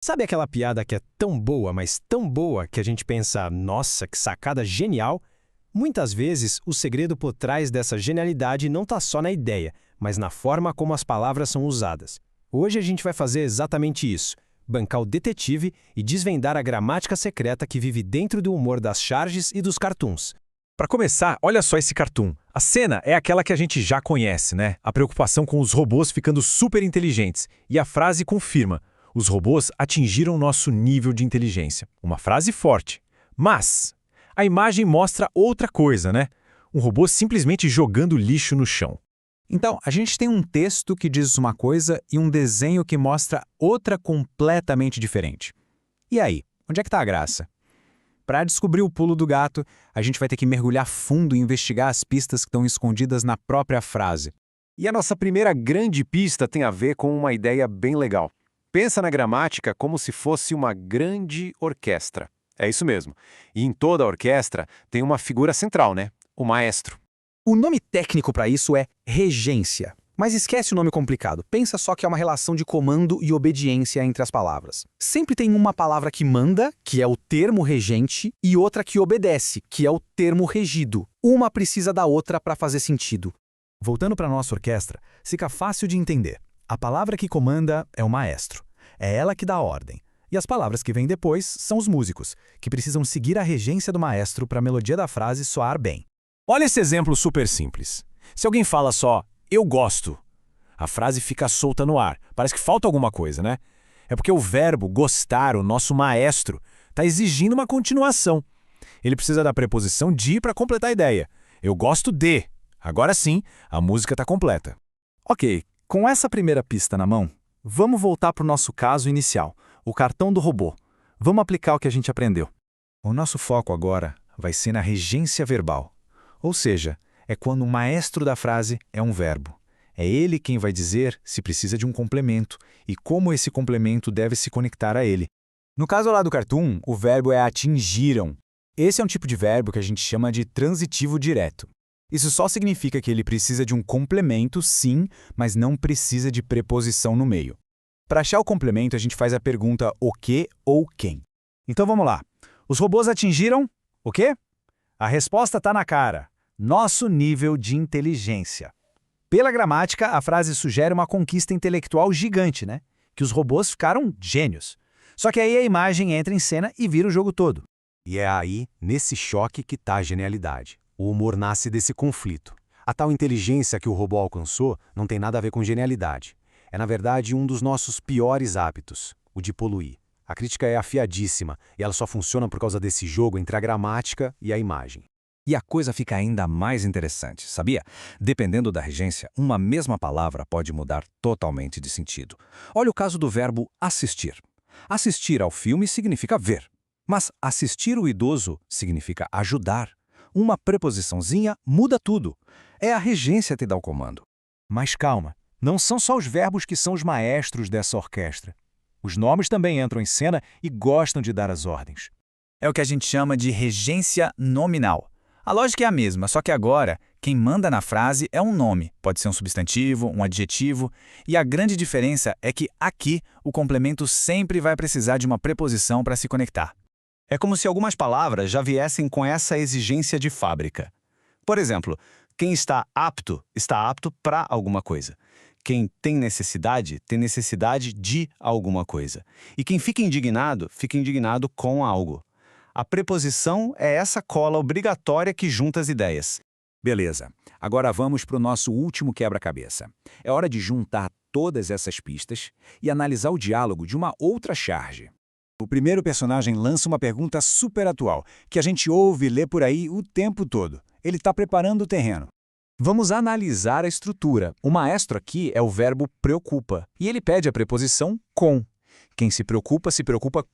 Sabe aquela piada que é tão boa, mas tão boa, que a gente pensa, nossa, que sacada genial? Muitas vezes, o segredo por trás dessa genialidade não está só na ideia, mas na forma como as palavras são usadas. Hoje a gente vai fazer exatamente isso, bancar o detetive e desvendar a gramática secreta que vive dentro do humor das charges e dos cartoons. Para começar, olha só esse cartoon. A cena é aquela que a gente já conhece, né? A preocupação com os robôs ficando super inteligentes. E a frase confirma: os robôs atingiram nosso nível de inteligência. Uma frase forte. Mas a imagem mostra outra coisa, né? Um robô simplesmente jogando lixo no chão. Então, a gente tem um texto que diz uma coisa e um desenho que mostra outra completamente diferente. E aí, onde é que está a graça? Para descobrir o pulo do gato, a gente vai ter que mergulhar fundo e investigar as pistas que estão escondidas na própria frase. E a nossa primeira grande pista tem a ver com uma ideia bem legal. Pensa na gramática como se fosse uma grande orquestra. É isso mesmo. E em toda a orquestra tem uma figura central, né? O maestro. O nome técnico para isso é regência. Mas esquece o nome complicado. Pensa só que é uma relação de comando e obediência entre as palavras. Sempre tem uma palavra que manda, que é o termo regente, e outra que obedece, que é o termo regido. Uma precisa da outra para fazer sentido. Voltando para a nossa orquestra, fica fácil de entender. A palavra que comanda é o maestro. É ela que dá a ordem. E as palavras que vêm depois são os músicos, que precisam seguir a regência do maestro para a melodia da frase soar bem. Olha esse exemplo super simples. Se alguém fala só, eu gosto, a frase fica solta no ar. Parece que falta alguma coisa, né? É porque o verbo gostar, o nosso maestro, está exigindo uma continuação. Ele precisa da preposição de para completar a ideia. Eu gosto de. Agora sim, a música está completa. Ok, com essa primeira pista na mão, vamos voltar para o nosso caso inicial, o cartão do robô. Vamos aplicar o que a gente aprendeu. O nosso foco agora vai ser na regência verbal. Ou seja, é quando o maestro da frase é um verbo. É ele quem vai dizer se precisa de um complemento e como esse complemento deve se conectar a ele. No caso lá do cartoon, o verbo é atingiram. Esse é um tipo de verbo que a gente chama de transitivo direto. Isso só significa que ele precisa de um complemento, sim, mas não precisa de preposição no meio. Para achar o complemento, a gente faz a pergunta o que ou quem. Então vamos lá. Os robôs atingiram o quê? A resposta está na cara. Nosso nível de inteligência. Pela gramática, a frase sugere uma conquista intelectual gigante, né? Que os robôs ficaram gênios. Só que aí a imagem entra em cena e vira o jogo todo. E é aí, nesse choque, que está a genialidade. O humor nasce desse conflito. A tal inteligência que o robô alcançou não tem nada a ver com genialidade. É, na verdade, um dos nossos piores hábitos, o de poluir. A crítica é afiadíssima e ela só funciona por causa desse jogo entre a gramática e a imagem. E a coisa fica ainda mais interessante, sabia? Dependendo da regência, uma mesma palavra pode mudar totalmente de sentido. Olha o caso do verbo assistir. Assistir ao filme significa ver, mas assistir o idoso significa ajudar. Uma preposiçãozinha muda tudo. É a regência que dá o comando. Mas calma, não são só os verbos que são os maestros dessa orquestra. Os nomes também entram em cena e gostam de dar as ordens. É o que a gente chama de regência nominal. A lógica é a mesma, só que agora, quem manda na frase é um nome. Pode ser um substantivo, um adjetivo. E a grande diferença é que aqui o complemento sempre vai precisar de uma preposição para se conectar. É como se algumas palavras já viessem com essa exigência de fábrica. Por exemplo, quem está apto para alguma coisa. Quem tem necessidade de alguma coisa. E quem fica indignado com algo. A preposição é essa cola obrigatória que junta as ideias. Beleza, agora vamos para o nosso último quebra-cabeça. É hora de juntar todas essas pistas e analisar o diálogo de uma outra charge. O primeiro personagem lança uma pergunta super atual, que a gente ouve e lê por aí o tempo todo. Ele está preparando o terreno. Vamos analisar a estrutura. O maestro aqui é o verbo preocupa, e ele pede a preposição com. Quem se preocupa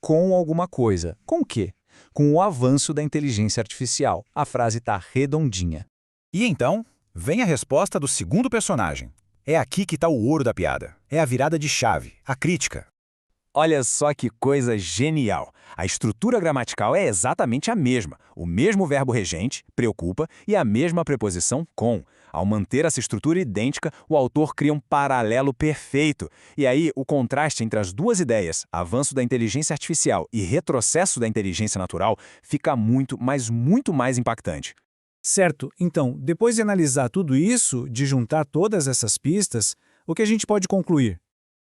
com alguma coisa. Com o quê? Com o avanço da inteligência artificial. A frase está redondinha. E então, vem a resposta do segundo personagem. É aqui que está o ouro da piada. É a virada de chave, a crítica. Olha só que coisa genial! A estrutura gramatical é exatamente a mesma. O mesmo verbo regente, preocupa, e a mesma preposição com. Ao manter essa estrutura idêntica, o autor cria um paralelo perfeito. E aí, o contraste entre as duas ideias, avanço da inteligência artificial e retrocesso da inteligência natural, fica muito, mas muito mais impactante. Certo, então, depois de analisar tudo isso, de juntar todas essas pistas, o que a gente pode concluir?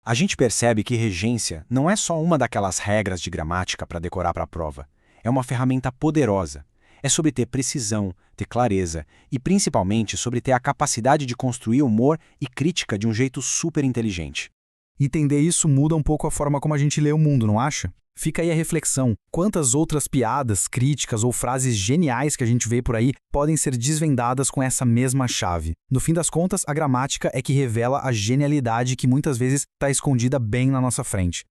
A gente percebe que regência não é só uma daquelas regras de gramática para decorar para a prova. É uma ferramenta poderosa. É sobre ter precisão, ter clareza e, principalmente, sobre ter a capacidade de construir humor e crítica de um jeito super inteligente. Entender isso muda um pouco a forma como a gente lê o mundo, não acha? Fica aí a reflexão. Quantas outras piadas, críticas ou frases geniais que a gente vê por aí podem ser desvendadas com essa mesma chave? No fim das contas, a gramática é que revela a genialidade que muitas vezes está escondida bem na nossa frente.